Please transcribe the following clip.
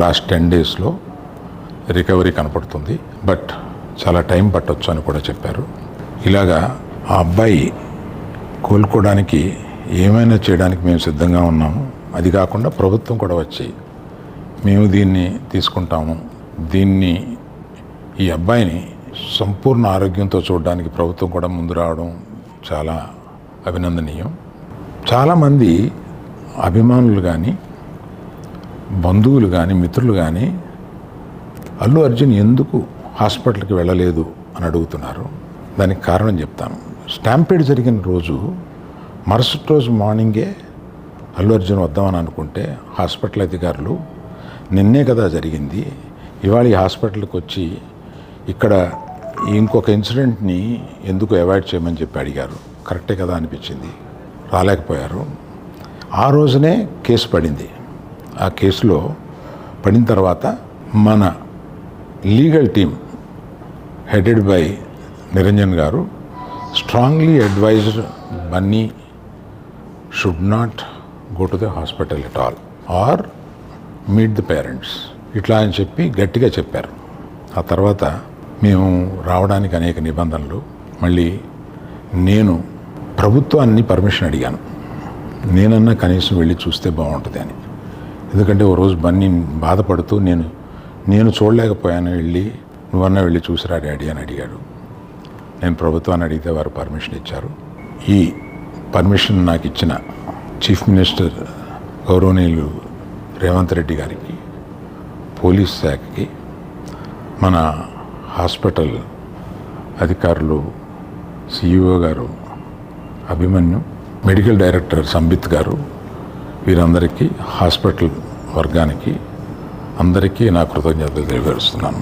Last 10 డేస్లో recovery కనపడుతుంది, but చాలా టైం పట్టొచ్చు అని కూడా చెప్పారు. ఇలాగా ఆ అబ్బాయి కోలుకోవడానికి ఏమైనా చేయడానికి మేము సిద్ధంగా ఉన్నాము. అది కాకుండా ప్రభుత్వం కూడా వచ్చి మేము దీన్ని తీసుకుంటాము, ఈ అబ్బాయిని సంపూర్ణ ఆరోగ్యంతో చూడడానికి ప్రభుత్వం కూడా ముందు రావడం చాలా అభినందనీయం. చాలామంది అభిమానులు కానీ, బంధువులు కానీ, మిత్రులు కానీ అల్లు అర్జున్ ఎందుకు హాస్పిటల్కి వెళ్ళలేదు అని అడుగుతున్నారు. దానికి కారణం చెప్తాను. స్టాంపీడ్ జరిగిన రోజు మరుసటి రోజు మార్నింగే అల్లు అర్జున్ వద్దామని అనుకుంటే హాస్పిటల్ అధికారులు నిన్నే కదా జరిగింది, ఇవాళ ఈ హాస్పిటల్కి వచ్చి ఇక్కడ ఇంకొక ఇన్సిడెంట్ని ఎందుకు అవాయిడ్ చేయమని చెప్పి అడిగారు. కరెక్టే కదా అనిపించింది. రాలేకపోయారు. ఆ రోజునే కేసు పడింది. ఆ కేసులో పడిన తర్వాత మన legal team headed by Niranjan garu strongly advised Bunny should not go to the hospital at all or meet the parents, ఇట్లా అని చెప్పి గట్టిగా చెప్పారు. ఆ తర్వాత మేము రావడానికి అనేక నిబంధనలు, మళ్ళీ నేను ప్రభుత్వాన్ని పర్మిషన్ అడిగాను, నేనన్నా కనీసం వెళ్ళి చూస్తే బాగుంటుంది అని. ఎందుకంటే ఓ రోజు బన్నీ బాధపడుతూ నేను చూడలేకపోయాను, నువ్వన్నా వెళ్ళి చూసిరా డాడీ అని అడిగాడు. నేను ప్రభుత్వాన్ని అడిగితే వారు పర్మిషన్ ఇచ్చారు. ఈ పర్మిషన్ నాకు ఇచ్చిన చీఫ్ మినిస్టర్ గౌరవనీయులు రేవంత్ రెడ్డి గారికి, పోలీస్ శాఖకి, మన హాస్పిటల్ అధికారులు, సిఇఓ గారు అభిమన్యు, మెడికల్ డైరెక్టర్ సంబిత్ గారు, వీరందరికీ, హాస్పిటల్ వర్గానికి అందరికీ నా కృతజ్ఞతలు తెలియజేస్తున్నాను.